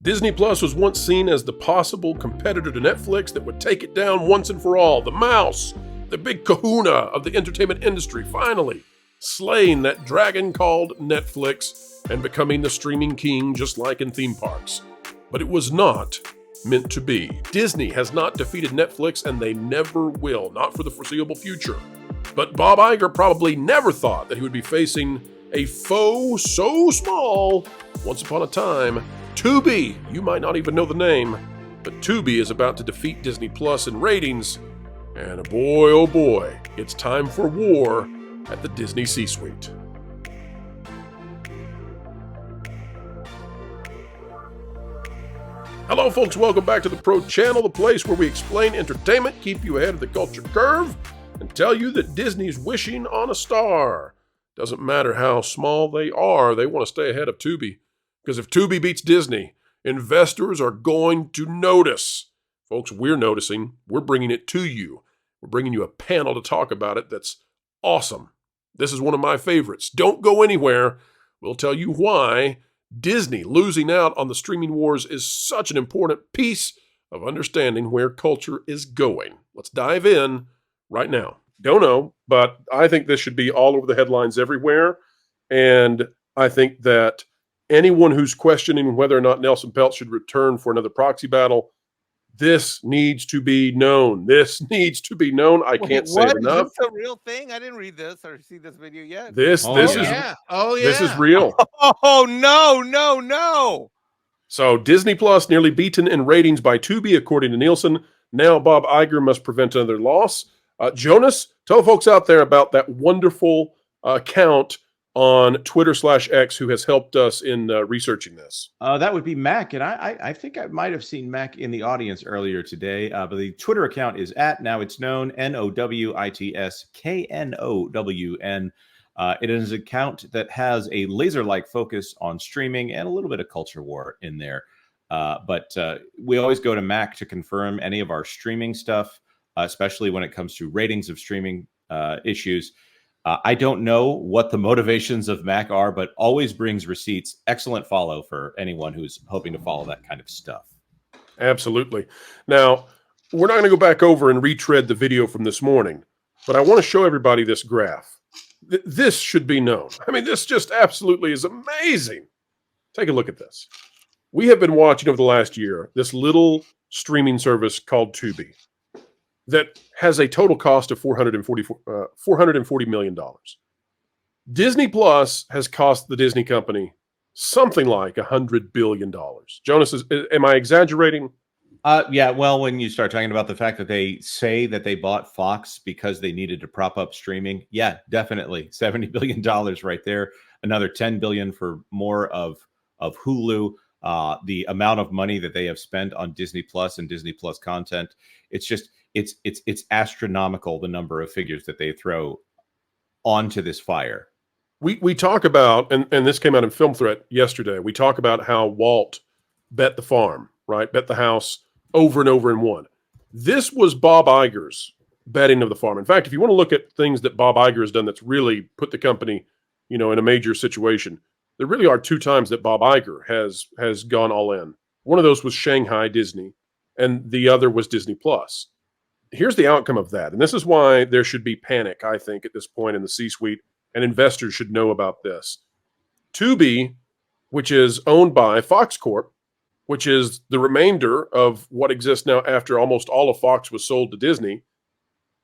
Disney Plus was once seen as the possible competitor to Netflix that would take it down once and for all. The mouse, the big kahuna of the entertainment industry, finally slaying that dragon called Netflix and becoming the streaming king just like in theme parks. But it was not meant to be. Disney has not defeated Netflix and they never will, not for the foreseeable future. But Bob Iger probably never thought that he would be facing a foe so small once upon a time. Tubi, you might not even know the name, but Tubi is about to defeat Disney Plus in ratings, and boy, oh boy, it's time for war at the Disney C-suite. Hello folks, welcome back to the Pro Channel, the place where we explain entertainment, keep you ahead of the culture curve, and tell you that Disney's wishing on a star. Doesn't matter how small they are, they want to stay ahead of Tubi. Because if Tubi beats Disney, investors are going to notice. Folks, we're noticing. We're bringing it to you. We're bringing you a panel to talk about it that's awesome. This is one of my favorites. Don't go anywhere. We'll tell you why Disney losing out on the streaming wars is such an important piece of understanding where culture is going. Let's dive in right now. Don't know, but I think this should be all over the headlines everywhere. And I think that anyone who's questioning whether or not Nelson Peltz should return for another proxy battle, this needs to be known. This needs to be known. I can't say it enough. Is this a real thing? I didn't read this or see this video yet. This is real. Oh no. So Disney Plus nearly beaten in ratings by Tubi, according to Nielsen. Now Bob Iger must prevent another loss. Jonas, tell folks out there about that wonderful account on Twitter/X who has helped us in researching this. That would be Mac, and I think I might have seen Mac in the audience earlier today, but the Twitter account is now it's known, NOWITSKNOWN. It is an account that has a laser-like focus on streaming and a little bit of culture war in there. But we always go to Mac to confirm any of our streaming stuff, especially when it comes to ratings of streaming issues. I don't know what the motivations of Mac are, but always brings receipts. Excellent follow for anyone who's hoping to follow that kind of stuff. Absolutely. Now, we're not going to go back over and retread the video from this morning, but I want to show everybody this graph. This should be known. I mean, this just absolutely is amazing. Take a look at this. We have been watching over the last year this little streaming service called Tubi that has a total cost of $440 million. Disney Plus has cost the Disney company something like $100 billion. Jonas, am I exaggerating? Yeah, well, when you start talking about the fact that they say that they bought Fox because they needed to prop up streaming, yeah, definitely. $70 billion right there. Another $10 billion for more of Hulu. The amount of money that they have spent on Disney Plus and Disney Plus content, it's just it's astronomical, the number of figures that they throw onto this fire. We talk about, and this came out in Film Threat yesterday, we talk about how Walt bet the farm, right? Bet the house over and over and won. This was Bob Iger's betting of the farm. In fact, if you want to look at things that Bob Iger has done that's really put the company, in a major situation, there really are two times that Bob Iger has gone all in. One of those was Shanghai Disney, and the other was Disney Plus. Here's the outcome of that, and this is why there should be panic, I think, at this point in the C-suite, and investors should know about this. Tubi, which is owned by Fox Corp, which is the remainder of what exists now after almost all of Fox was sold to Disney,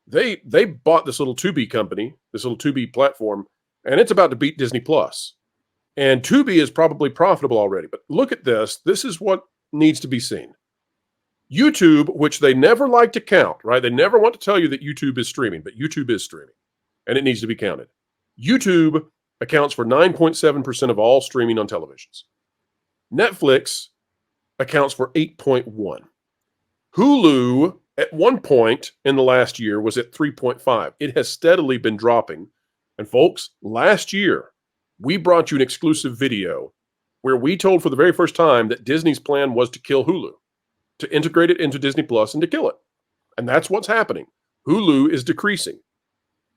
they bought this little Tubi company, this little Tubi platform, and it's about to beat Disney Plus. And Tubi is probably profitable already. But look at this. This is what needs to be seen. YouTube, which they never like to count, right? They never want to tell you that YouTube is streaming, but YouTube is streaming, and it needs to be counted. YouTube accounts for 9.7% of all streaming on televisions. Netflix accounts for 8.1%. Hulu, at one point in the last year, was at 3.5%. It has steadily been dropping. And folks, last year, we brought you an exclusive video where we told for the very first time that Disney's plan was to kill Hulu, to integrate it into Disney Plus and to kill it. And that's what's happening. Hulu is decreasing.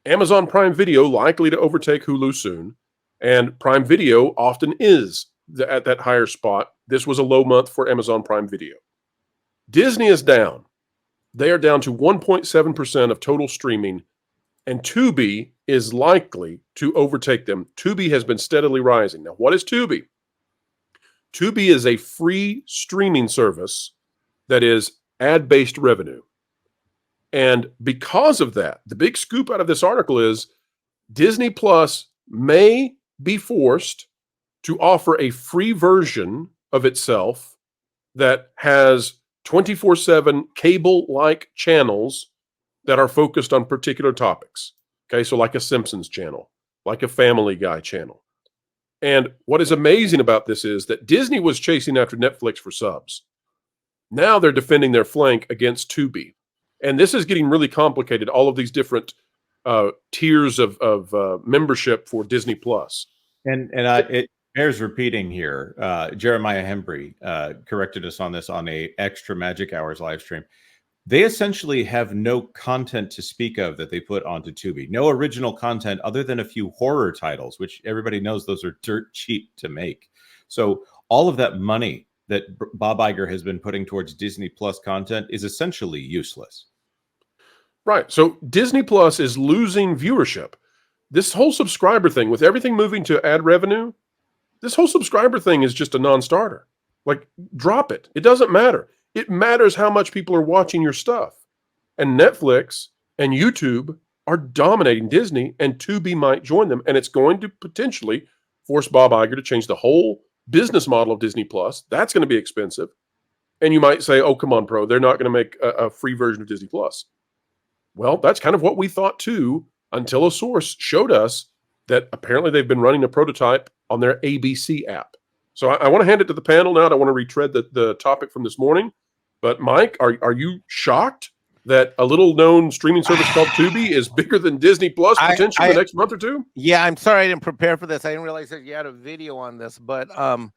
Amazon Prime Video likely to overtake Hulu soon, and Prime Video often is at that higher spot. This was a low month for Amazon Prime Video. Disney is down. They are down to 1.7% of total streaming, and Tubi is likely to overtake them. Tubi has been steadily rising. Now, what is Tubi? Tubi is a free streaming service that is ad-based revenue. And because of that, the big scoop out of this article is Disney Plus may be forced to offer a free version of itself that has 24/7 cable-like channels that are focused on particular topics. Okay, so like a Simpsons channel, like a Family Guy channel. And what is amazing about this is that Disney was chasing after Netflix for subs. Now they're defending their flank against Tubi. And this is getting really complicated, all of these different tiers of membership for Disney Plus. And it bears repeating here. Jeremiah Hembry corrected us on this on a Extra Magic Hours live stream. They essentially have no content to speak of that they put onto Tubi. No original content other than a few horror titles, which everybody knows those are dirt cheap to make. So all of that money that Bob Iger has been putting towards Disney Plus content is essentially useless. Right. So Disney Plus is losing viewership. This whole subscriber thing, with everything moving to ad revenue, this whole subscriber thing is just a non-starter. Like, drop it. It doesn't matter. It matters how much people are watching your stuff. And Netflix and YouTube are dominating Disney, and Tubi might join them. And it's going to potentially force Bob Iger to change the whole business model of Disney Plus. That's going to be expensive. And you might say, oh, come on, Pro, they're not going to make a free version of Disney Plus. Well, that's kind of what we thought too, until a source showed us that apparently they've been running a prototype on their ABC app. So I want to hand it to the panel now. I don't want to retread the topic from this morning. But Mike, are you shocked that a little known streaming service called Tubi is bigger than Disney Plus potentially the next month or two? Yeah, I'm sorry I didn't prepare for this. I didn't realize that you had a video on this, but I'm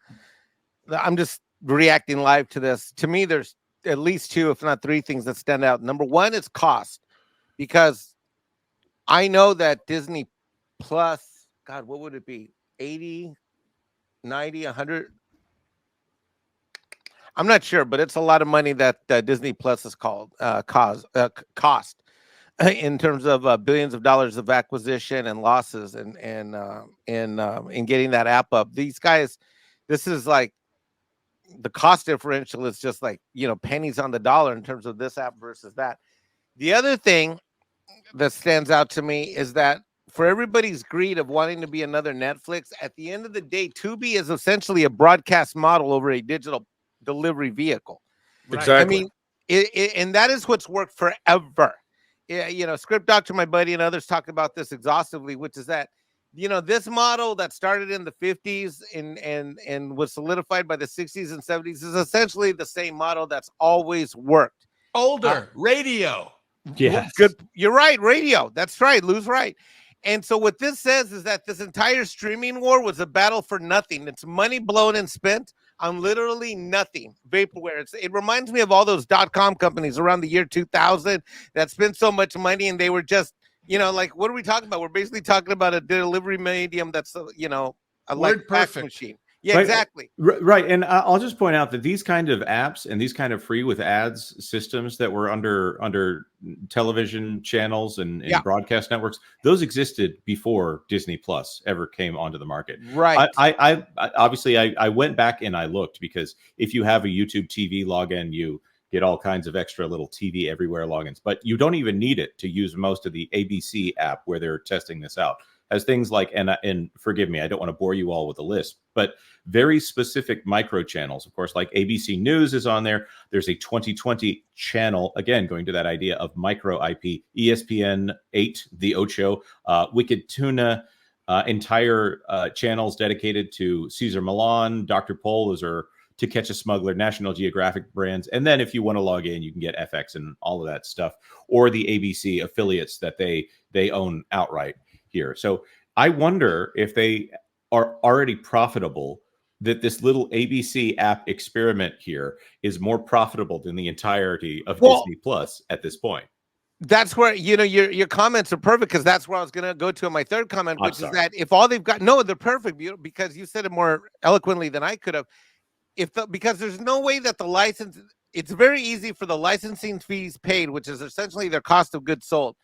just reacting live to this. To me, there's at least two, if not three things that stand out. Number one is cost, because I know that Disney Plus, God, what would it be? 80, 90, 100? I'm not sure, but it's a lot of money that Disney Plus is cost in terms of billions of dollars of acquisition and losses and in getting that app up. These guys, this is like the cost differential is just like, pennies on the dollar in terms of this app versus that. The other thing that stands out to me is that for everybody's greed of wanting to be another Netflix, at the end of the day, Tubi is essentially a broadcast model over a digital delivery vehicle. Exactly. I mean, and that is what's worked forever. Script Doctor, my buddy, and others talk about this exhaustively, which is that, this model that started in the 50s and was solidified by the 60s and 70s is essentially the same model that's always worked. Older radio. Yes. Good. You're right. Radio. That's right. Lou's right. And so what this says is that this entire streaming war was a battle for nothing. It's money blown and spent on literally nothing. Vaporware. It reminds me of all those .com companies around the year 2000 that spent so much money and they were just, like, what are we talking about? We're basically talking about a delivery medium that's, a Word fax perfect. machine. Yeah, Right. exactly. Right. And I'll just point out that these kind of apps and these kind of free with ads systems that were under television channels and broadcast networks, those existed before Disney Plus ever came onto the market. Right. I obviously I went back and I looked, because if you have a YouTube TV login, you get all kinds of extra little TV everywhere logins, but you don't even need it to use most of the ABC app where they're testing this out. As things like, and forgive me, I don't want to bore you all with a list, but very specific micro channels, of course, like ABC News is on there. There's a 2020 channel, again, going to that idea of micro IP, ESPN 8, The Ocho, Wicked Tuna, entire channels dedicated to Cesar Millan, Dr. Pol, those are To Catch a Smuggler, National Geographic brands. And then if you want to log in, you can get FX and all of that stuff, or the ABC affiliates that they own outright here. So I wonder if they are already profitable, that this little ABC app experiment here is more profitable than the entirety of Disney Plus at this point. that's where, your comments are perfect, because that's where I was going to go to in my third comment, which is that if all they've got, no, they're perfect, because you said it more eloquently than I could have. Because there's no way that the license, it's very easy for the licensing fees paid, which is essentially their cost of goods sold,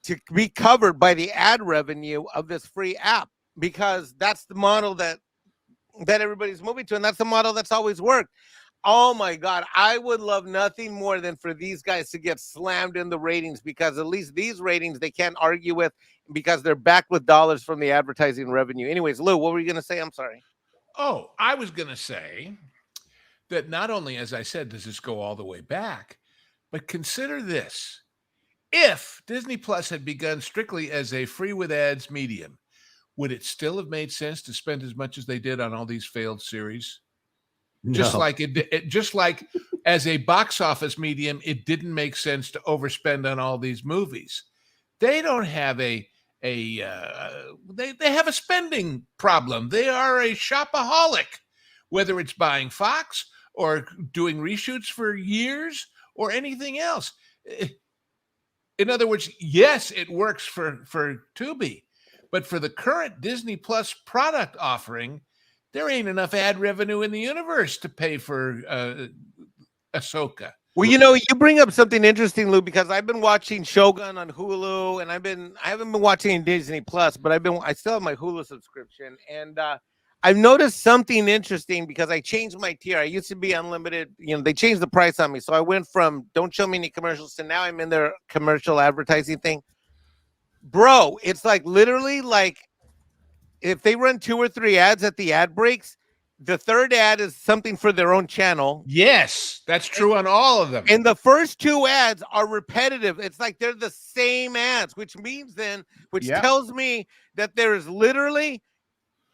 to be covered by the ad revenue of this free app, because that's the model that everybody's moving to, and that's the model that's always worked. Oh my God, I would love nothing more than for these guys to get slammed in the ratings, because at least these ratings they can't argue with, because they're backed with dollars from the advertising revenue. Anyways, Lou, what were you going to say? I'm sorry. Oh, I was going to say that not only, as I said, does this go all the way back, but consider this. If Disney Plus had begun strictly as a free with ads medium, would it still have made sense to spend as much as they did on all these failed series? No. Just like as a box office medium, it didn't make sense to overspend on all these movies. They don't have they have a spending problem. They are a shopaholic, whether it's buying Fox or doing reshoots for years or anything else. In other words, yes, it works for Tubi, but for the current Disney Plus product offering, there ain't enough ad revenue in the universe to pay for Ahsoka. Well, you bring up something interesting, Lou, because I've been watching Shogun on Hulu, and I haven't been watching Disney Plus, but I still have my Hulu subscription, and I've noticed something interesting, because I changed my tier. I used to be unlimited. They changed the price on me, so I went from don't show me any commercials to now I'm in their commercial advertising thing. Bro, it's like literally like, if they run 2 or 3 ads at the ad breaks, the third ad is something for their own channel. Yes, that's true on all of them. And the first 2 ads are repetitive. It's like they're the same ads, which tells me that there is literally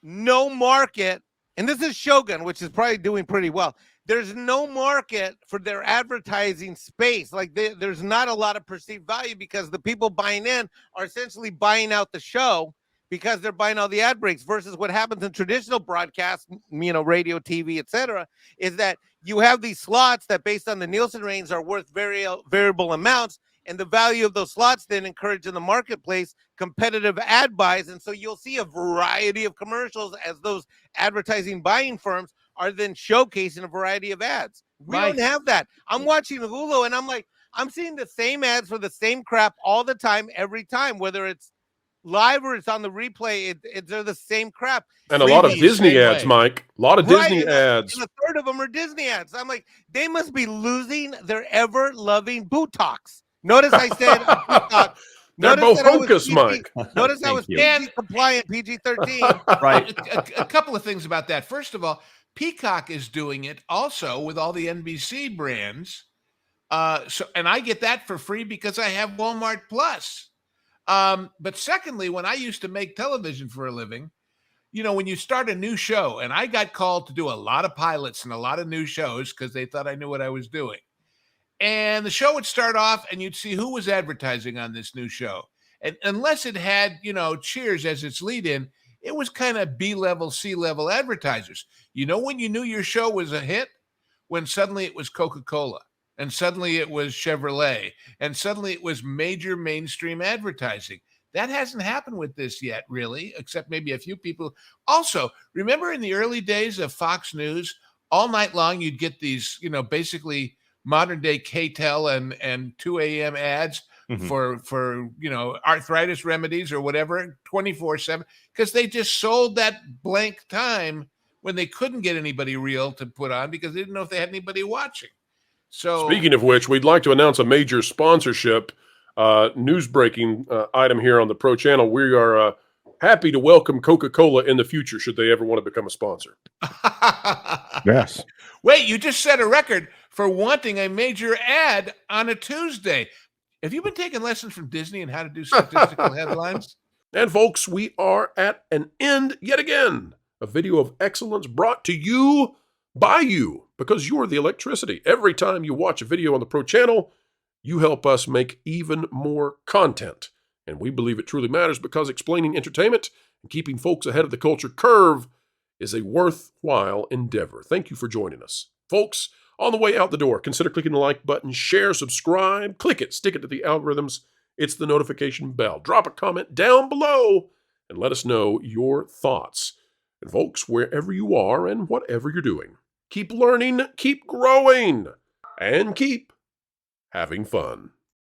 no market. And this is Shogun, which is probably doing pretty well. There's no market for their advertising space. Like there's not a lot of perceived value, because the people buying in are essentially buying out the show, because they're buying all the ad breaks, versus what happens in traditional broadcast, radio, TV, etc., is that you have these slots that, based on the Nielsen ratings, are worth variable amounts, and the value of those slots then encourage in the marketplace competitive ad buys, and so you'll see a variety of commercials as those advertising buying firms are then showcasing a variety of ads. We don't have that. I'm watching Hulu, and I'm seeing the same ads for the same crap all the time, every time, whether it's live or it's on the replay. They're the same crap, and a lot of Disney ads, Mike. A lot of Disney ads. And a third of them are Disney ads. I'm like, they must be losing their ever-loving Botox. Notice I said Botox. They're both focused, Mike. Notice I was PG compliant, PG-13. Right. A couple of things about that. First of all, Peacock is doing it also with all the NBC brands. And I get that for free because I have Walmart Plus. But secondly, when I used to make television for a living, when you start a new show, and I got called to do a lot of pilots and a lot of new shows because they thought I knew what I was doing. And the show would start off and you'd see who was advertising on this new show. And unless it had, Cheers as its lead in, it was kind of B-level, C-level advertisers. When you knew your show was a hit? When suddenly it was Coca-Cola. And suddenly it was Chevrolet, and suddenly it was major mainstream advertising. That hasn't happened with this yet, really, except maybe a few people. Also, remember in the early days of Fox News, all night long you'd get these, basically modern day KTEL and 2 a.m. ads for arthritis remedies or whatever, 24/7, because they just sold that blank time when they couldn't get anybody real to put on because they didn't know if they had anybody watching. So, speaking of which, we'd like to announce a major sponsorship news-breaking item here on the Pro Channel. We are happy to welcome Coca-Cola in the future should they ever want to become a sponsor. Yes. Wait, you just set a record for wanting a major ad on a Tuesday. Have you been taking lessons from Disney on how to do statistical headlines? And folks, we are at an end yet again. A video of excellence brought to you by you, because you're the electricity. Every time you watch a video on the Pro Channel, you help us make even more content. And we believe it truly matters, because explaining entertainment and keeping folks ahead of the culture curve is a worthwhile endeavor. Thank you for joining us. Folks, On the way out the door, consider clicking the like button, share, subscribe, click it, stick it to the algorithms. It's the notification bell. Drop a comment down below and let us know your thoughts. And folks, wherever you are and whatever you're doing, keep learning, keep growing, and keep having fun.